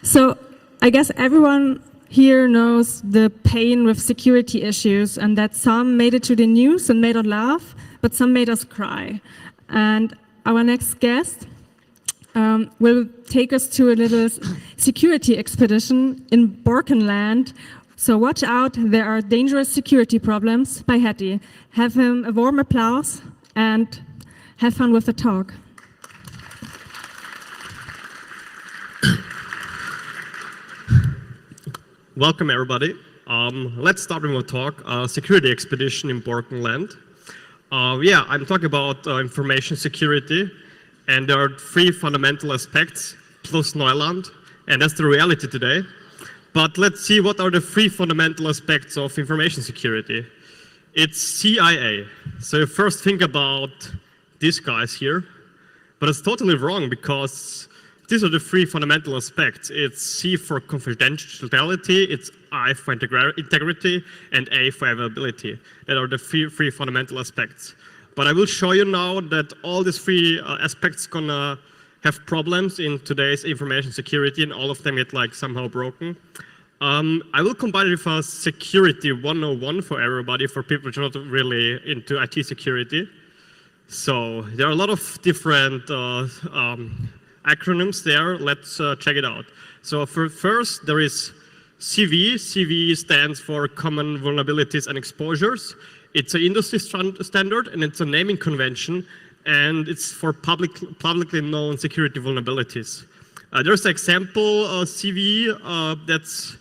So I guess everyone here knows the pain with security issues and that some made it to the news and made us laugh, but some made us cry. And our next guest will take us to a little security expedition in b0rkenLand. So watch out, there are dangerous security problems by Hattie. Have him a warm applause and have fun with the talk. Welcome, everybody. Let's start with a talk, security expedition in b0rkenLand. Yeah, I'm talking about information security, and there are three fundamental aspects, plus Neuland, and that's the reality today. But let's see what are the three fundamental aspects of information security. It's CIA. So you first think about these guys here, but it's totally wrong because these are the three fundamental aspects. It's C for confidentiality, it's I for integrity, and A for availability. That are the three fundamental aspects. But I will show you now that all these three aspects gonna have problems in today's information security, and all of them get like somehow broken. I will combine it with a security 101 for everybody, for people who are not really into IT security. So there are a lot of different acronyms there. Let's check it out. So first, there is CV. CV stands for Common Vulnerabilities and Exposures. It's an industry standard, and it's a naming convention, and it's for publicly known security vulnerabilities. There's an example CV that's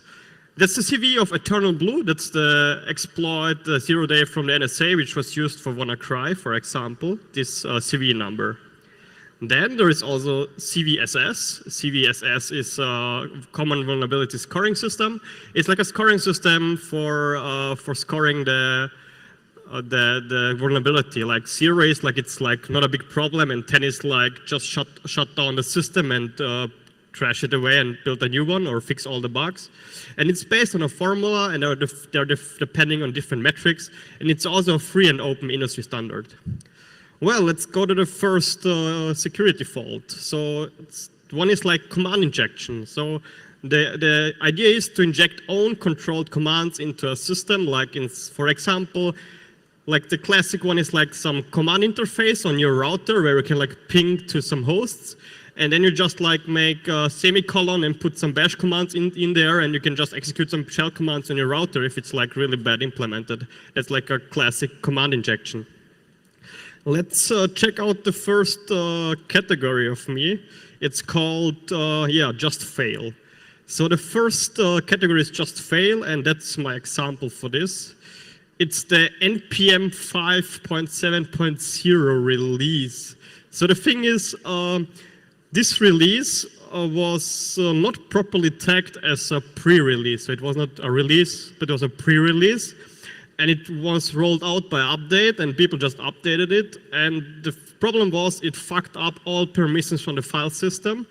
the CV of Eternal Blue. That's the exploit 0 day from the NSA, which was used for WannaCry, for example, this CV number. Then there is also CVSS. CVSS is a common vulnerability scoring system. It's like a scoring system for scoring the vulnerability. Like 0 is like it's like not a big problem, and 10 is like just shut down the system and trash it away and build a new one or fix all the bugs. And it's based on a formula, and they're depending on different metrics, and it's also a free and open industry standard. Well, let's go to the first security fault. So one is like command injection. So the idea is to inject own controlled commands into a system, like for example, like the classic one is like some command interface on your router where you can like ping to some hosts. And then you just like make a semicolon and put some bash commands in there, and you can just execute some shell commands on your router if it's like really bad implemented. That's like a classic command injection. Let's check out the first category of me. It's called, just fail. So the first category is just fail, and that's my example for this. It's the NPM 5.7.0 release. So the thing is, this release was not properly tagged as a pre-release. So it was not a release, but it was a pre-release. And it was rolled out by update, and people just updated it. And the problem was it fucked up all permissions from the file system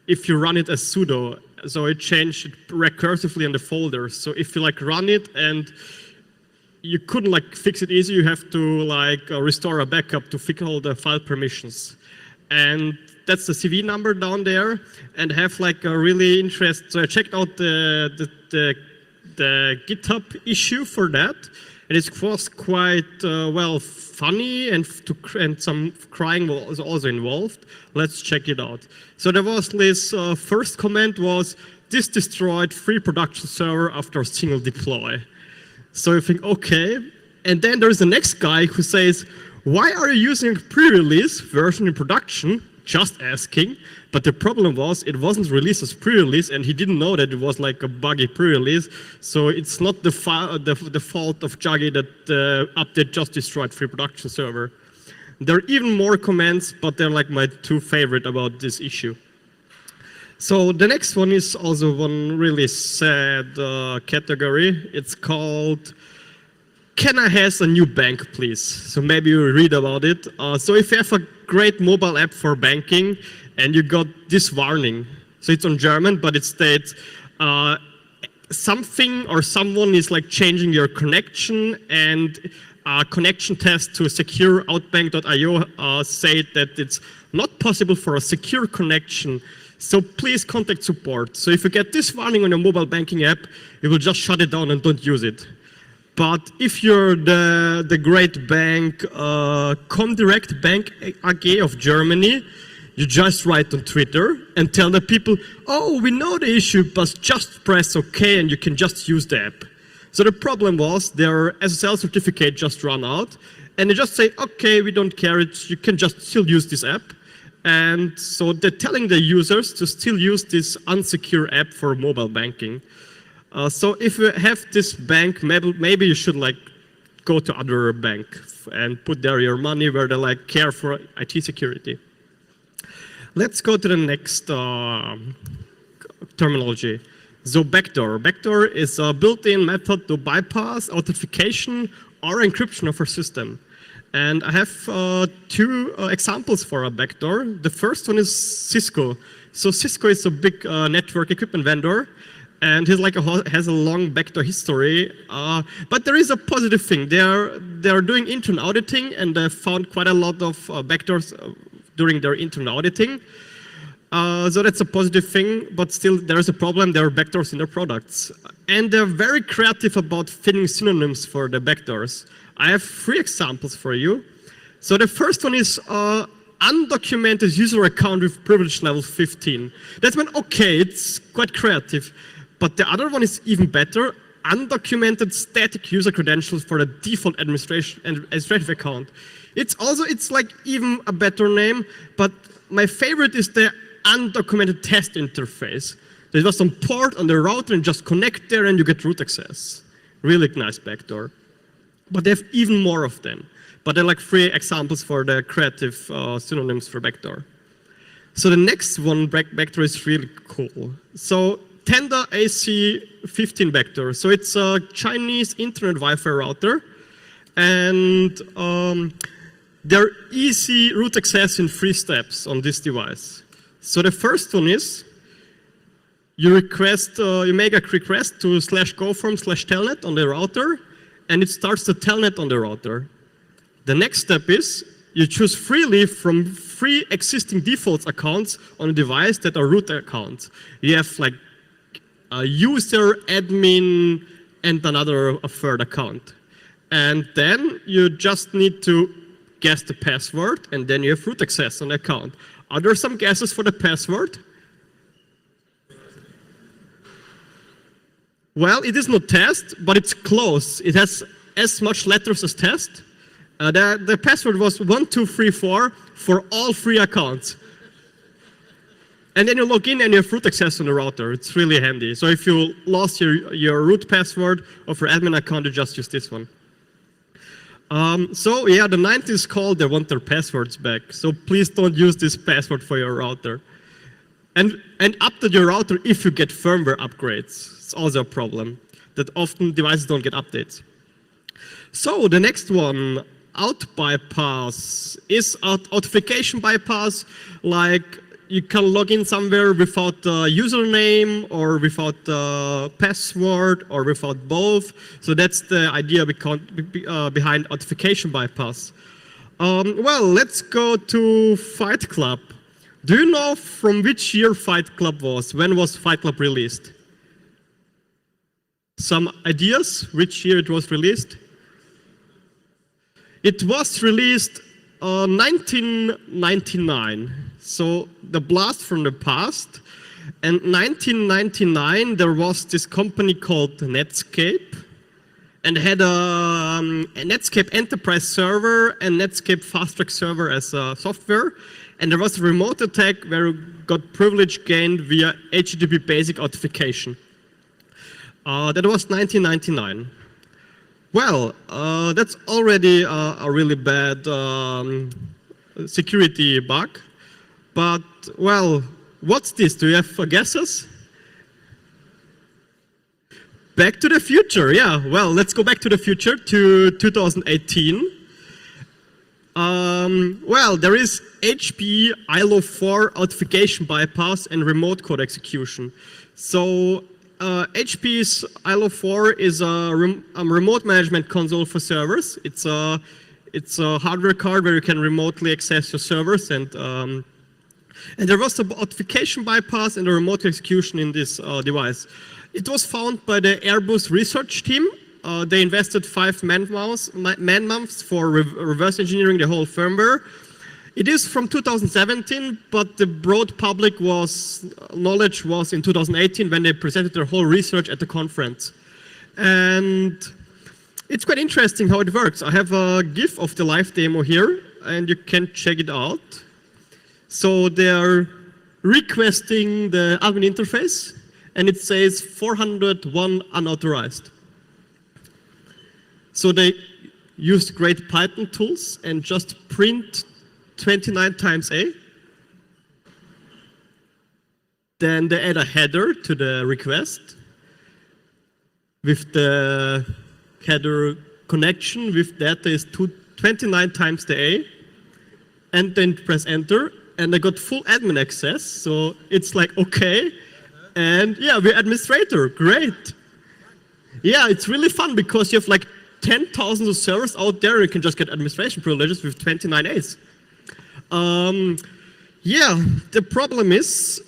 if you run it as sudo. So it changed it recursively in the folders. So if you like run it and you couldn't like fix it easy, you have to like restore a backup to fix all the file permissions. And that's the CV number down there, and have like a really interesting. So I checked out the GitHub issue for that, and it was quite funny, and some crying was also involved. Let's check it out. So there was this first comment was, this destroyed free production server after a single deploy. So you think, okay, and then there's the next guy who says, why are you using pre-release version in production? Just asking, but the problem was it wasn't released as pre-release, and he didn't know that it was like a buggy pre-release. So it's not the fault of Juggy that the update just destroyed free production server. There are even more comments, but they're like my two favorite about this issue. So the next one is also one really sad category. It's called, can I have a new bank, please? So maybe you read about it. So if you have a great mobile app for banking and you got this warning, so it's on German, but it states something or someone is like changing your connection, and connection test to secure outbank.io say that it's not possible for a secure connection So please contact support. So if you get this warning on your mobile banking app, you will just shut it down and don't use it. But if you're the great bank, Comdirect Bank AG of Germany, you just write on Twitter and tell the people, oh, we know the issue, but just press OK and you can just use the app. So the problem was their SSL certificate just ran out and they just say, OK, we don't care, you can just still use this app. And so they're telling the users to still use this unsecure app for mobile banking. So if you have this bank, maybe you should go to other bank and put there your money where they care for IT security. Let's go to the next terminology. So backdoor. Backdoor is a built-in method to bypass authentication or encryption of our system. And I have two examples for a backdoor. The first one is Cisco. So Cisco is a big network equipment vendor, and he's has a long backdoor history. But there is a positive thing. They are doing internal auditing, and they found quite a lot of backdoors during their internal auditing. So that's a positive thing, but still there is a problem. There are backdoors in their products. And they're very creative about finding synonyms for the backdoors. I have 3 examples for you. So the first one is undocumented user account with privilege level 15. That's when, okay, it's quite creative. But the other one is even better, undocumented static user credentials for the default administrative account. It's even a better name, but my favorite is the undocumented test interface. There's just some port on the router and just connect there and you get root access. Really nice backdoor. But they have even more of them. But they're 3 examples for the creative synonyms for backdoor. So the next one, backdoor, is really cool. So Tenda AC15 backdoor. So it's a Chinese internet Wi-Fi router. And they're easy root access in 3 steps on this device. So the first one is you make a request to /go/from/telnet on the router, and it starts the telnet on the router. The next step is you choose freely from 3 existing default accounts on a device that are root accounts. You have a user, admin, and a 3rd account. And then you just need to guess the password, and then you have root access on the account. Are there some guesses for the password? Well, it is not test, but it's close. It has as much letters as test. The password was 1234 for all 3 accounts. And then you log in and you have root access on the router. It's really handy. So if you lost your root password of your admin account, you just use this one. So yeah, the 90s called, they want their passwords back. So please don't use this password for your router. And update your router if you get firmware upgrades. It's also a problem that often devices don't get updates. So the next one, out bypass, is authentication bypass. You can log in somewhere without a username or without a password or without both. So that's the idea behind authentication bypass. Well, let's go to Fight Club. Do you know from which year Fight Club was? When was Fight Club released? Some ideas which year it was released? It was released 1999. So the blast from the past. And 1999, there was this company called Netscape, and had a Netscape Enterprise server and Netscape Fast Track server as a software. And there was a remote attack where you got privilege gained via HTTP basic authentication. That was 1999. Well, that's already a really bad security bug. But, well, what's this? Do you have guesses? Back to the future, yeah. Well, let's go back to the future to 2018. Well, there is HP ILO4 authentication bypass and remote code execution. So HP's ILO4 is a remote management console for servers. It's a hardware card where you can remotely access your servers and And there was a authentication bypass and a remote execution in this device. It was found by the Airbus research team. They invested 5 man-months for reverse engineering the whole firmware. It is from 2017, but the broad public knowledge was in 2018 when they presented their whole research at the conference. And it's quite interesting how it works. I have a GIF of the live demo here, and you can check it out. So they're requesting the admin interface, and it says 401 unauthorized. So they used great Python tools and just print 29 times A. Then they add a header to the request with the header connection with data is 29 times the A. And then press enter, and I got full admin access. So it's like, okay. And yeah, we're administrator, great. Yeah, it's really fun because you have like 10,000 of servers out there. You can just get administration privileges with 29 A's. Yeah, the problem is,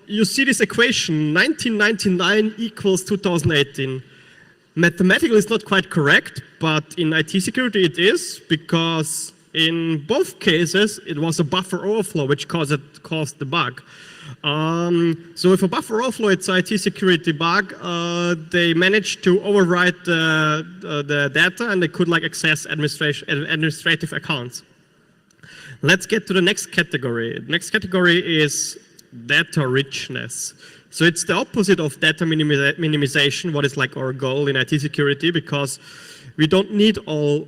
you see this equation, 1999 equals 2018. Mathematically, it's not quite correct, but in IT security it is, because in both cases, it was a buffer overflow which caused the bug. So with a buffer overflow, it's an IT security bug. They managed to overwrite the data, and they could like access administrative accounts. Let's get to the next category. The next category is data richness. So it's the opposite of data minimization, what is like our goal in IT security, because we don't need all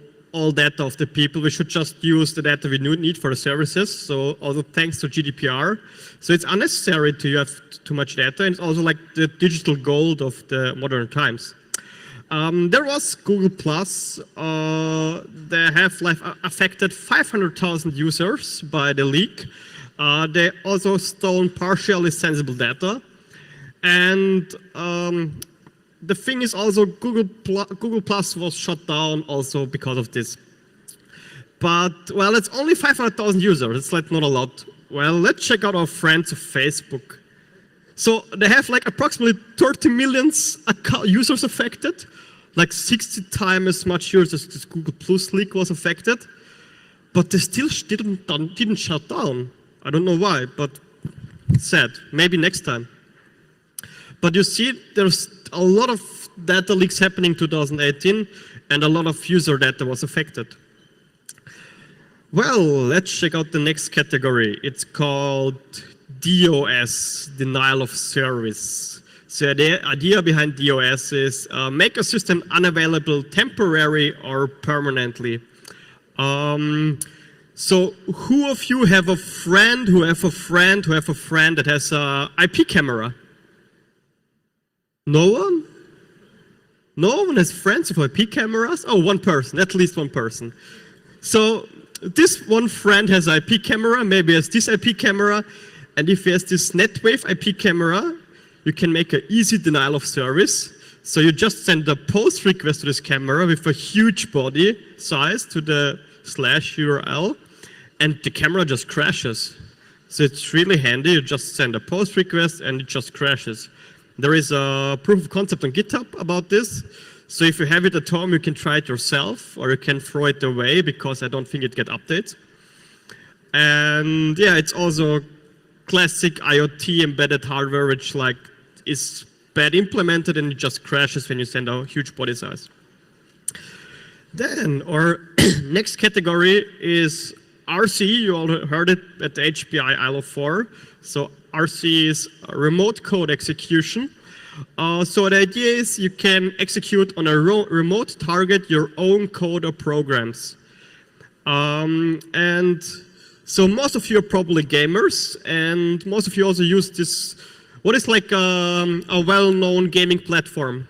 data of the people. We should just use the data we need for the services. So also thanks to GDPR. So it's unnecessary to have too much data, and it's also like the digital gold of the modern times. There was Google Plus. They have like affected 500,000 users by the leak. They also stole partially sensible data. And the thing is also Google Plus was shut down also because of this. But, well, it's only 500,000 users. It's like not a lot. Well, let's check out our friends of Facebook. So they have like approximately 30 million users affected, like 60 times as much users as this Google Plus leak was affected. But they still didn't shut down. I don't know why, but sad. Maybe next time. But you see, there's a lot of data leaks happening in 2018, and a lot of user data was affected. Well, let's check out the next category. It's called DOS, denial of service. So the idea behind DOS is make a system unavailable temporarily or permanently. So who of you have a friend who have a friend who have a friend that has an IP camera? No one? No one has friends with IP cameras? Oh, one person, at least one person. So this one friend has an IP camera, maybe has this IP camera, and if he has this NetWave IP camera, you can make an easy denial of service. So you just send a post request to this camera with a huge body size to the /URL, and the camera just crashes. So it's really handy. You just send a post request and it just crashes. There is a proof of concept on GitHub about this. So if you have it at home, you can try it yourself, or you can throw it away because I don't think it gets updated. And yeah, it's also classic IoT embedded hardware, which like is bad implemented and it just crashes when you send a huge body size. Then our next category is RC. You all heard it at the HPI ILO 4. So RC is remote code execution. So the idea is you can execute on a remote target your own code or programs. And so most of you are probably gamers, and most of you also use this, what is like a well-known gaming platform?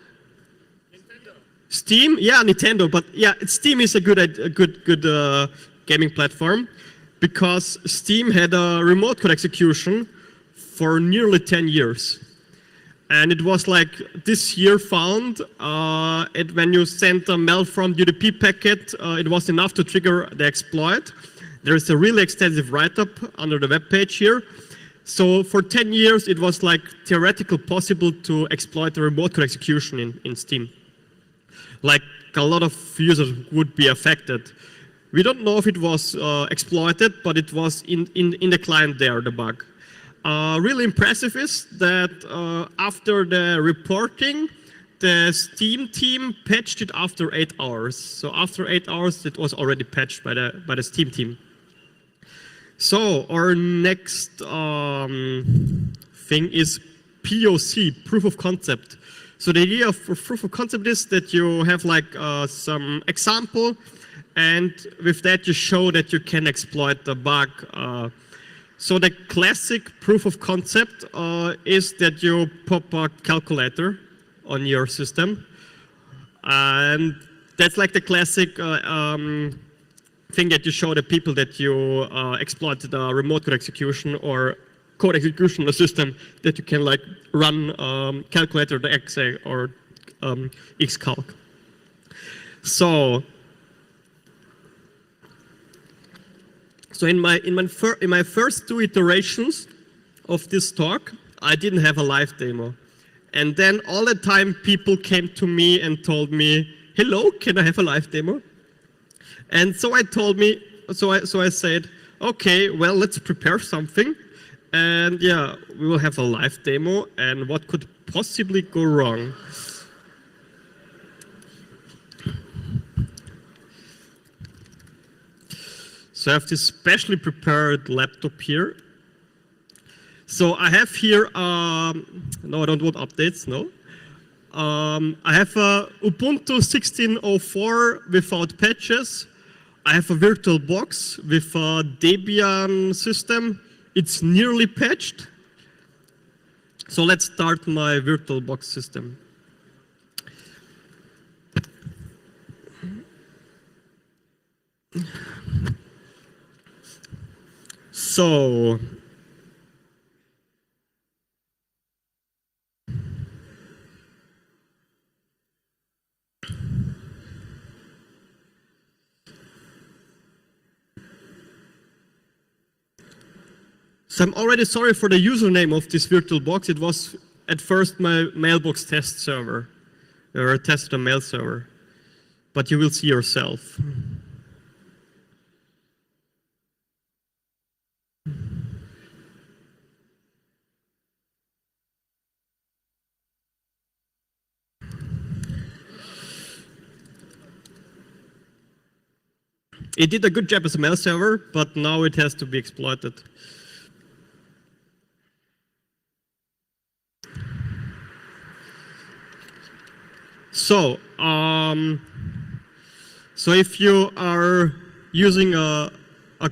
Nintendo. Steam? Yeah, Nintendo, but yeah, Steam is a good gaming platform, because Steam had a remote code execution for nearly 10 years. And it was like this year found, when you sent a mail from UDP packet, it was enough to trigger the exploit. There's a really extensive write-up under the web page here. So for 10 years, it was like theoretically possible to exploit the remote code execution in Steam. Like a lot of users would be affected. We don't know if it was exploited, but it was in the client there, the bug. Really impressive is that after the reporting, the Steam team patched it after 8 hours. So after 8 hours, it was already patched by the Steam team. So our next thing is POC, proof of concept. So the idea of proof of concept is that you have like some example, and with that you show that you can exploit the bug. So the classic proof of concept is that you pop a calculator on your system, and that's like the classic thing that you show the people that you exploited the remote code execution or code execution the system, that you can like run calculator the X or Xcalc. So in my first 2 iterations of this talk, I didn't have a live demo, and then all the time people came to me and told me, "Hello, can I have a live demo?" And so I said, "Okay, well, let's prepare something, and yeah, we will have a live demo. And what could possibly go wrong?" So I have this specially prepared laptop here. So I have here, no, I don't want updates, no. I have a Ubuntu 16.04 without patches. I have a virtual box with a Debian system. It's nearly patched. So let's start my virtual box system. So I'm already sorry for the username of this virtual box. It was at first my mailbox test server, or a test the mail server, but you will see yourself. It did a good job as a mail server, but now it has to be exploited. So, so if you are using a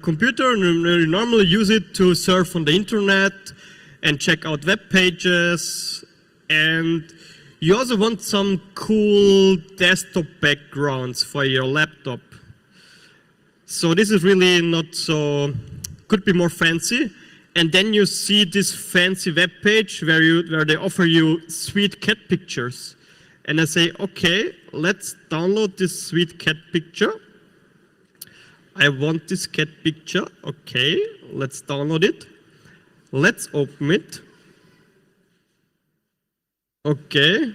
computer, you normally use it to surf on the internet and check out web pages, and you also want some cool desktop backgrounds for your laptop. So this is really not so, could be more fancy. And then you see this fancy web page where they offer you sweet cat pictures. And I say, okay, let's download this sweet cat picture. I want this cat picture. Okay, let's download it. Let's open it. Okay.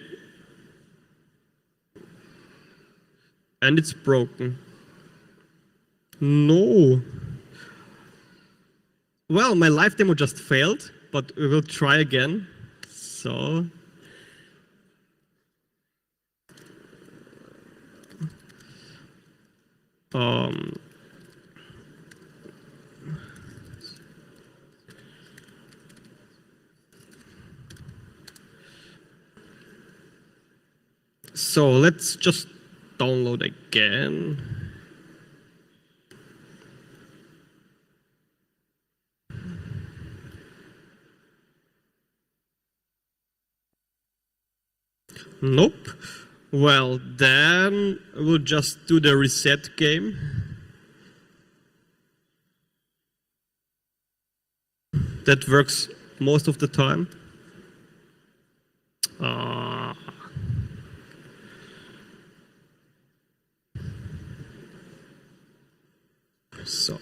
And it's broken. No. Well, my live demo just failed, but we will try again. So. So let's just download again. Nope. Well, then we'll just do the reset game. That works most of the time. So.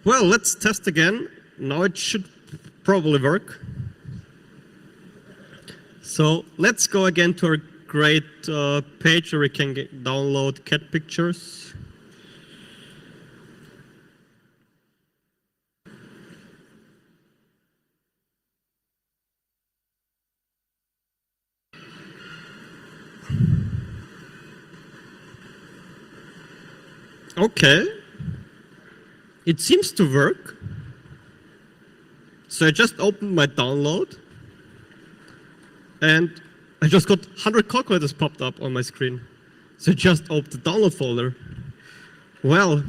Well, let's test again. Now it should probably work. So let's go again to our great page where we can download cat pictures. Okay. It seems to work. So I just opened my download and I just got 100 calculators popped up on my screen. So I just opened the download folder. Well,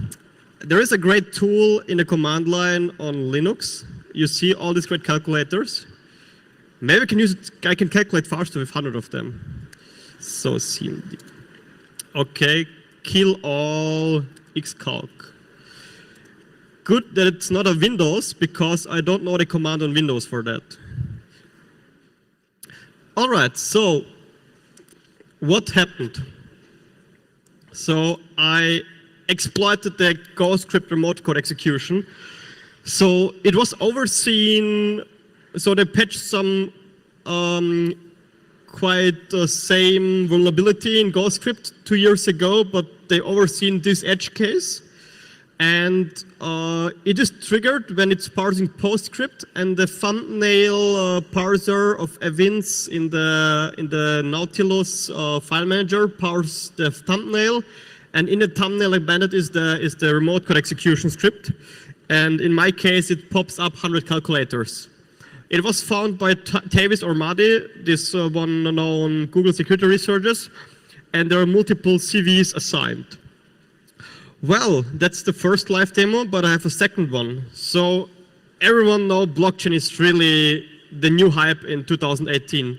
there is a great tool in the command line on Linux. You see all these great calculators. Maybe I can use it, I can calculate faster with 100 of them. So CMD. Okay, kill all xcalc. Good that it's not a Windows, because I don't know the command on Windows for that. All right, so what happened? So I exploited the GoScript remote code execution. So it was overseen, so they patched some quite same vulnerability in GoScript 2 years ago, but they overseen this edge case. And it is triggered when it's parsing PostScript, and the thumbnail parser of events in the Nautilus file manager parses the thumbnail, and in the thumbnail embedded is the remote code execution script. And in my case, it pops up 100 calculators. It was found by Tavis Ormadi, this one known Google security researchers, and there are multiple CVs assigned. Well, that's the first live demo, but I have a second one. So everyone knows blockchain is really the new hype in 2018.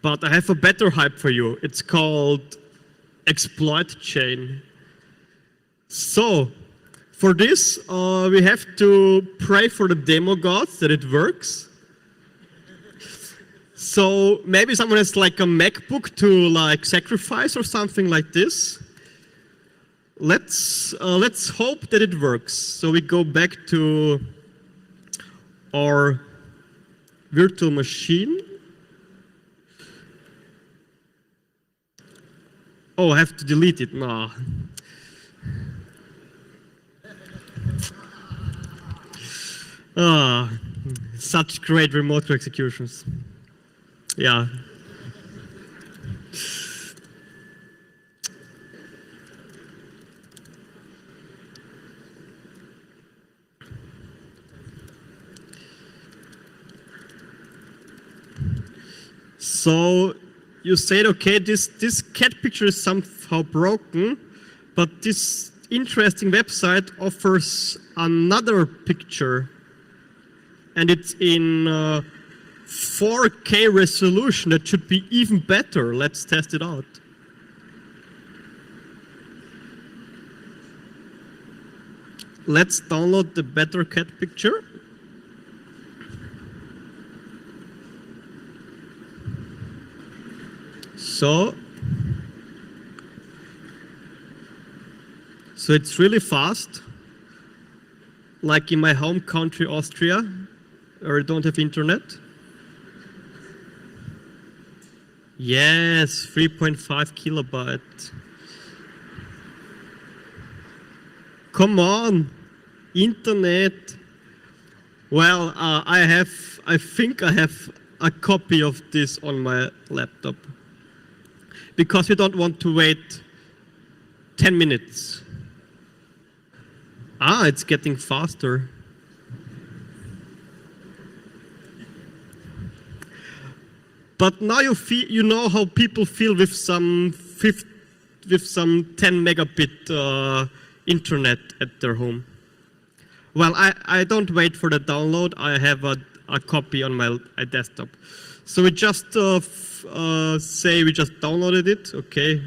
But I have a better hype for you. It's called exploit chain. So for this, we have to pray for the demo gods that it works. So maybe someone has like a MacBook to like sacrifice or something like this. Let's hope that it works. So we go back to our virtual machine. Oh, I have to delete it. No. Such great remote executions. Yeah. So you said, okay, this cat picture is somehow broken, but this interesting website offers another picture, and it's in 4K resolution. That should be even better. Let's test it out. Let's download the better cat picture. So it's really fast, like in my home country, Austria, where I don't have internet. Yes, 3.5 kilobyte. Come on, internet. Well, I think I have a copy of this on my laptop, because we don't want to wait 10 minutes. It's getting faster. But now you know how people feel with some 10 megabit internet at their home. Well, I don't wait for the download. I have a copy on my desktop. So we just say we just downloaded it. Okay.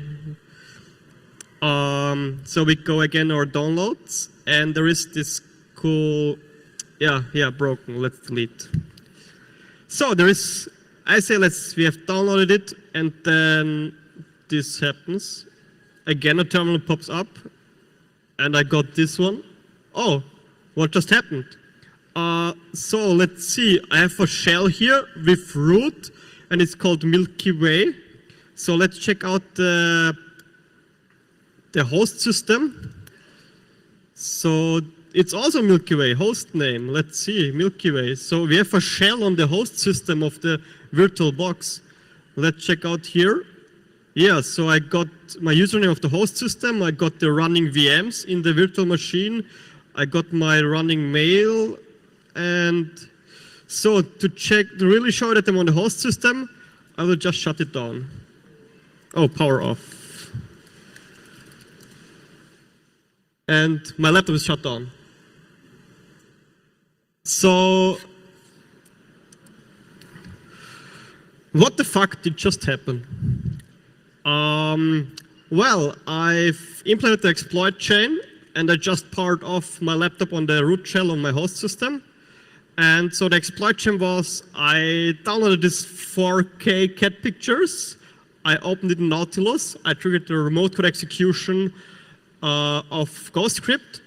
So we go again our downloads, and there is this cool, broken. Let's delete. So there is. I say we have downloaded it, and then this happens. Again, a terminal pops up, and I got this one. Oh, what just happened? So let's see, I have a shell here with root, and it's called Milky Way. So let's check out the host system. So it's also Milky Way, host name. Let's see, Milky Way. So we have a shell on the host system of the virtual box. Let's check out here. Yeah, so I got my username of the host system. I got the running VMs in the virtual machine. I got my running mail. And so to really show that I'm on the host system, I will just shut it down. Oh, power off. And my laptop is shut down. So, what the fuck did just happen? Well, I've implemented the exploit chain, and I just powered off my laptop on the root shell on my host system. And so the exploit chain was, I downloaded these 4K cat pictures, I opened it in Nautilus, I triggered the remote code execution of GhostScript,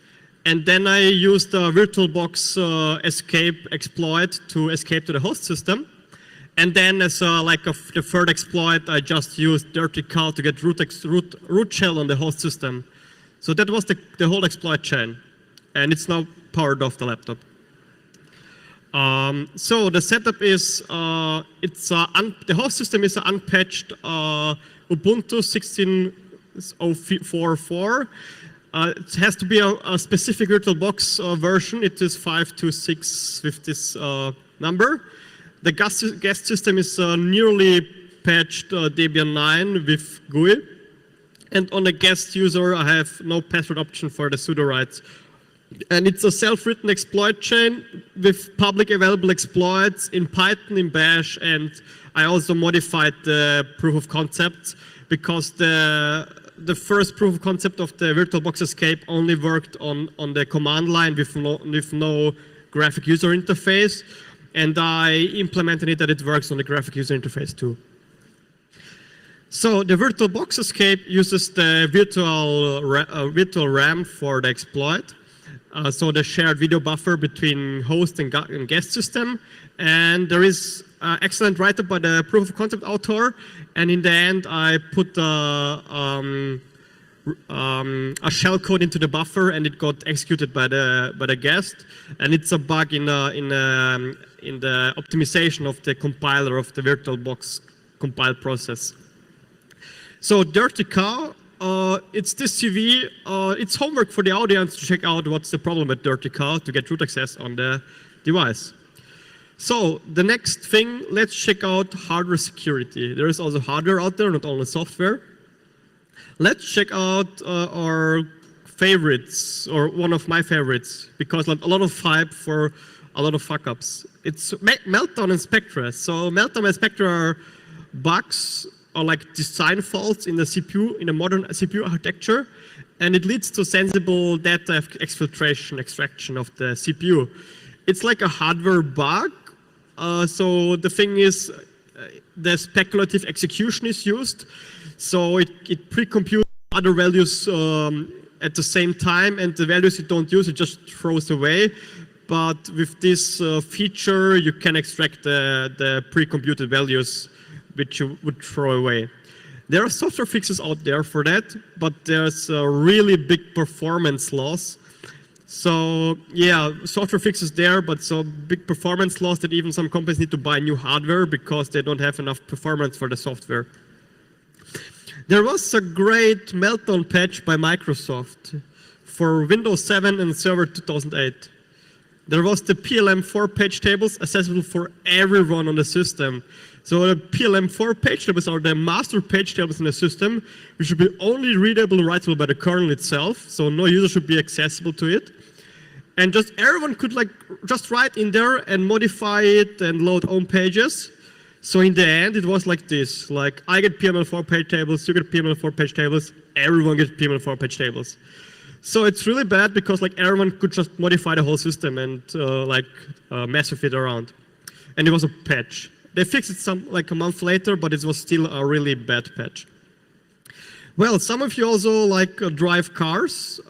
and then I used the VirtualBox escape exploit to escape to the host system. And then as the third exploit, I just used dirty cow to get root shell on the host system. So that was the whole exploit chain, and it's now powered off the laptop. So the setup is, the host system is an unpatched Ubuntu 16.04.4. It has to be a specific VirtualBox version. It is 526 with this number. The guest system is a nearly patched Debian 9 with GUI. And on the guest user, I have no password option for the sudo rights. And it's a self-written exploit chain with public available exploits in Python, in Bash, and I also modified the proof of concept because the first proof of concept of the VirtualBox escape only worked on the command line with no graphic user interface, and I implemented it that it works on the graphic user interface too. So the VirtualBox escape uses the virtual RAM for the exploit. So the shared video buffer between host and guest system, and there is excellent write-up by the proof of concept author, and in the end I put a shell code into the buffer, and it got executed by the guest, and it's a bug in the optimization of the compiler of the VirtualBox compile process. So Dirty Cow, it's this CV. It's homework for the audience to check out what's the problem with Dirty Cow to get root access on the device. So the next thing, let's check out hardware security. There is also hardware out there, not only software. Let's check out our favorites, or one of my favorites, because a lot of hype for a lot of fuck-ups. It's Meltdown and Spectre. So Meltdown and Spectre are bugs or like design faults in the CPU, in a modern CPU architecture, and it leads to sensible data exfiltration, extraction of the CPU. It's like a hardware bug. So the thing is, the speculative execution is used. So it pre-computes other values at the same time, and the values you don't use, it just throws away. But with this feature, you can extract the pre-computed values which you would throw away. There are software fixes out there for that, but there's a really big performance loss. So yeah, software fixes there, but so big performance loss that even some companies need to buy new hardware because they don't have enough performance for the software. There was a great Meltdown patch by Microsoft for Windows 7 and Server 2008. There was the PLM4 page tables accessible for everyone on the system. So the PLM4 page tables are the master page tables in the system, which should be only readable and writable by the kernel itself. So no user should be accessible to it. And just everyone could just write in there and modify it and load own pages. So in the end, it was like this, like I get PML4 page tables, you get PML4 page tables, everyone gets PML4 page tables. So it's really bad because everyone could just modify the whole system and mess with it around. And it was a patch. They fixed it a month later, but it was still a really bad patch. Well, some of you also like drive cars.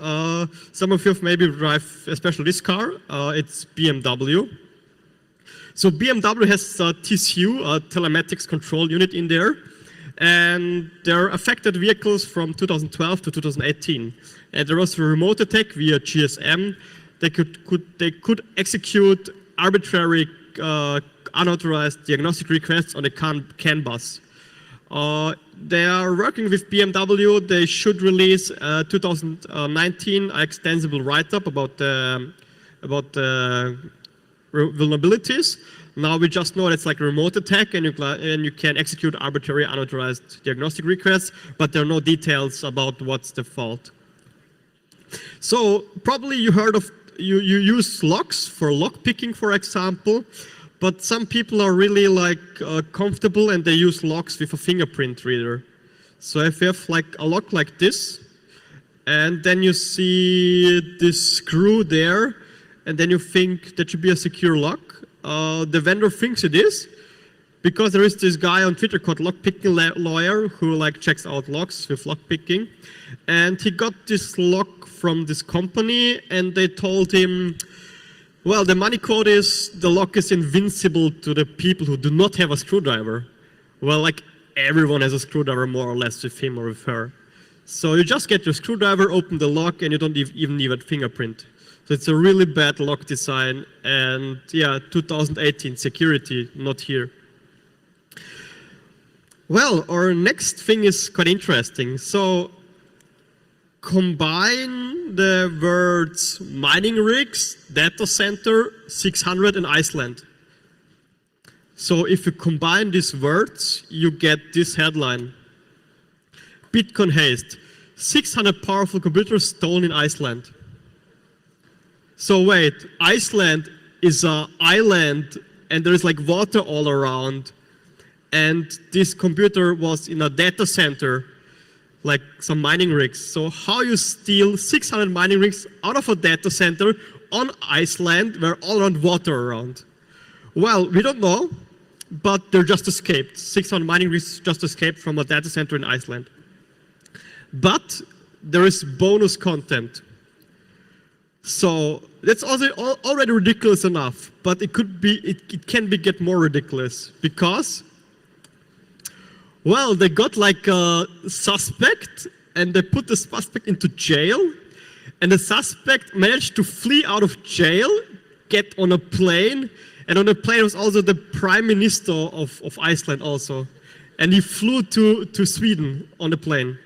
Some of you maybe drive, especially this car. It's BMW. So BMW has TCU, a telematics control unit in there, and there are affected vehicles from 2012 to 2018. And there was a remote attack via GSM. They could execute arbitrary unauthorized diagnostic requests on a CAN bus. They are working with BMW. They should release 2019 extensible write-up about the vulnerabilities. Now we just know it's like a remote attack, and you can execute arbitrary unauthorized diagnostic requests, but there are no details about what's the fault. So probably you heard of you use logs for lock picking, for example. But some people are really like comfortable and they use locks with a fingerprint reader. So if you have like a lock like this, and then you see this screw there, and then you think that should be a secure lock, the vendor thinks it is, because there is this guy on Twitter called Lockpicking Lawyer who like checks out locks with lockpicking, and he got this lock from this company, and they told him, well, the money quote is the lock is invincible to the people who do not have a screwdriver. Well, like everyone has a screwdriver more or less with him or with her. So you just get your screwdriver, open the lock, and you don't even need a fingerprint. So it's a really bad lock design. And yeah, 2018 security, not here. Well, our next thing is quite interesting. So combine the words mining rigs, data center, 600 and Iceland. So if you combine these words, you get this headline. Bitcoin haste, 600 powerful computers stolen in Iceland. So wait, Iceland is an island and there is like water all around, and this computer was in a data center, like some mining rigs. So how you steal 600 mining rigs out of a data center on Iceland where all around water around? Well, we don't know, but they're just escaped. 600 mining rigs just escaped from a data center in Iceland. But there is bonus content. So that's also already ridiculous enough, but it can get more ridiculous because, well, they got like a suspect and they put the suspect into jail, and the suspect managed to flee out of jail, get on a plane, and on the plane was also the Prime Minister of Iceland also. And he flew to Sweden on the plane.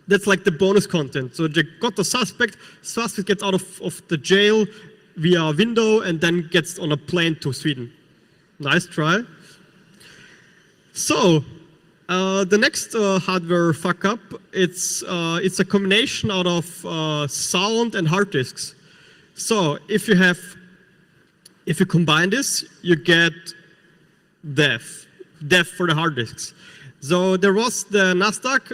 That's like the bonus content. So they got the suspect gets out of the jail via a window and then gets on a plane to Sweden. Nice try. So, the next hardware fuck up, it's a combination out of sound and hard disks. So if you combine this, you get death for the hard disks. So there was the Nasdaq.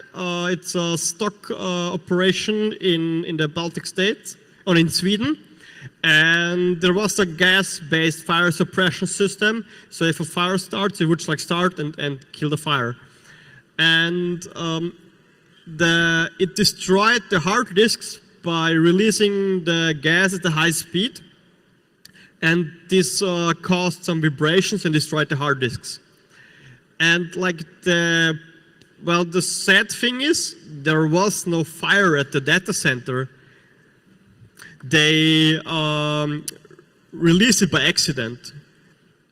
It's a stock operation in the Baltic states, or in Sweden. And there was a gas-based fire suppression system. So if a fire starts, it would like start and kill the fire. And it destroyed the hard disks by releasing the gas at a high speed. And this caused some vibrations and destroyed the hard disks. And like the sad thing is, there was no fire at the data center. They released it by accident.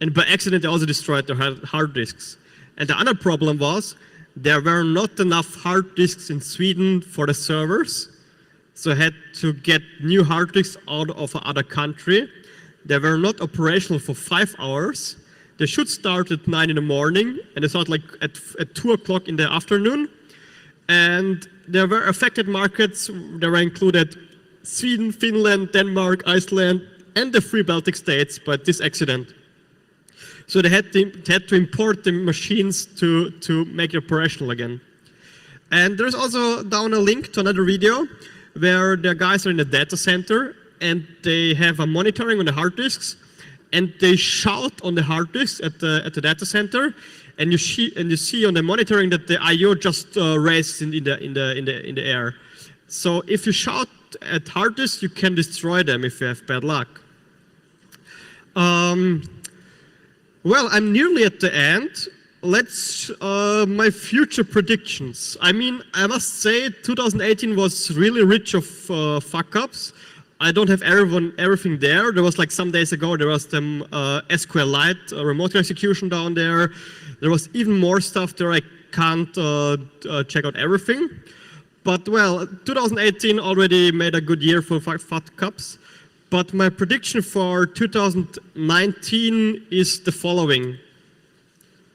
And by accident, they also destroyed the hard disks. And the other problem was, there were not enough hard disks in Sweden for the servers. So I had to get new hard disks out of another country. They were not operational for 5 hours. They should start at 9 in the morning, and they start like at 2 o'clock in the afternoon. And there were affected markets. There were included Sweden, Finland, Denmark, Iceland, and the 3 Baltic states by this accident. So they had to import the machines to make it operational again. And there's also down a link to another video where the guys are in the data center and they have a monitoring on the hard disks, and they shout on the hard disk at the data center, and you see on the monitoring that the I/O just raises in the air. So if you shout at hard disk, you can destroy them if you have bad luck. Well, I'm nearly at the end. Let's my future predictions. I mean, I must say 2018 was really rich of fuck-ups. I don't have everything there. There was like some days ago, there was some SQLite remote execution down there. There was even more stuff there. I can't check out everything. But well, 2018 already made a good year for fuck-ups. But my prediction for 2019 is the following.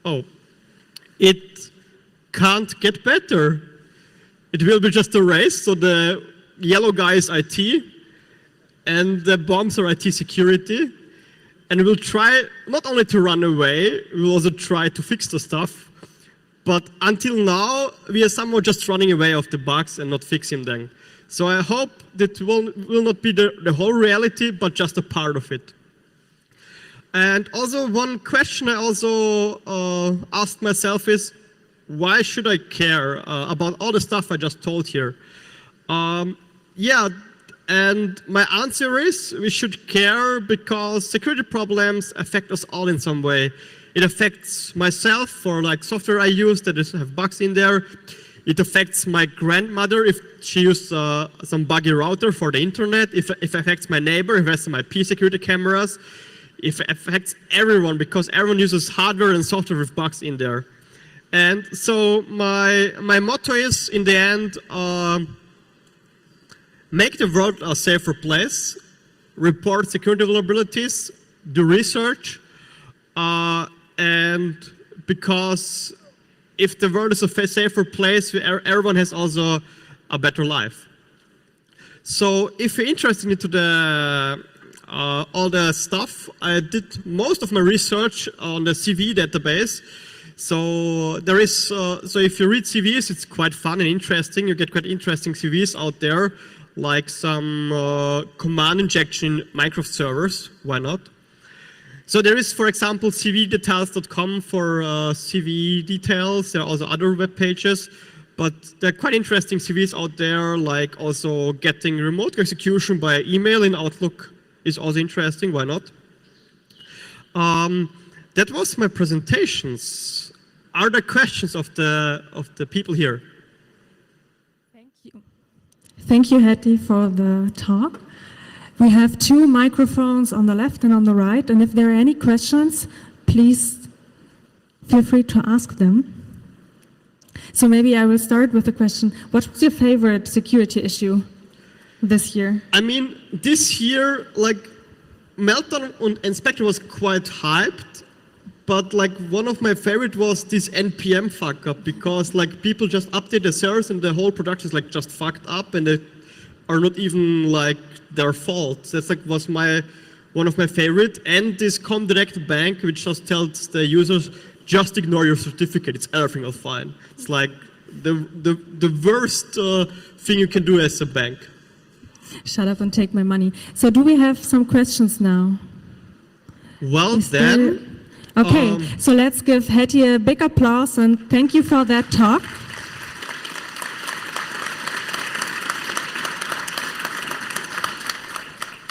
Oh, it can't get better. It will be just a race. So the yellow guy is IT, and the bombs are IT security. And we'll try not only to run away, we'll also try to fix the stuff. But until now, we are somehow just running away of the bugs and not fixing them. So I hope that will not be the whole reality, but just a part of it. And also one question I also asked myself is, why should I care about all the stuff I just told here? Yeah, and my answer is we should care because security problems affect us all in some way. It affects myself for like software I use that have bugs in there. It affects my grandmother if she used some buggy router for the internet. If it affects my neighbor, if it has some IP security cameras. If it affects everyone because everyone uses hardware and software with bugs in there. And so my motto is, in the end, make the world a safer place, report security vulnerabilities, do research, and because if the world is a safer place, everyone has also a better life. So if you're interested into the all the stuff, I did most of my research on the CV database. So there is, so if you read CVs, it's quite fun and interesting. You get quite interesting CVs out there, like some command injection Minecraft servers. Why not? So there is, for example, cvdetails.com for CV details. There are also other web pages, but there are quite interesting CVs out there, like also getting remote execution by email in Outlook is also interesting. Why not? That was my presentations. Are there questions of the people here? Thank you. Thank you, Hetty, for the talk. We have 2 microphones on the left and on the right, and if there are any questions, please feel free to ask them. So maybe I will start with a question. What was your favorite security issue this year? I mean, this year, like, Meltdown and Spectre was quite hyped, but like one of my favorite was this NPM fuck up, because like people just update the servers and the whole production is like just fucked up and they are not even like their fault. That's like was one of my favorite. And this Comdirect Bank, which just tells the users, just ignore your certificate, it's everything will fine. It's like the worst thing you can do as a bank. Shut up and take my money. So do we have some questions now? Well then. Okay, so let's give Hetty a big applause and thank you for that talk.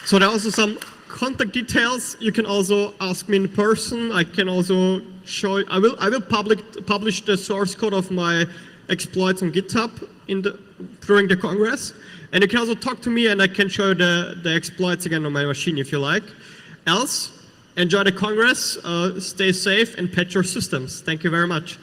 So there are also some contact details. You can also ask me in person. I can also show. I will publish the source code of my exploits on GitHub during the Congress. And you can also talk to me and I can show you the exploits again on my machine if you like. Else, enjoy the Congress, stay safe and patch your systems. Thank you very much.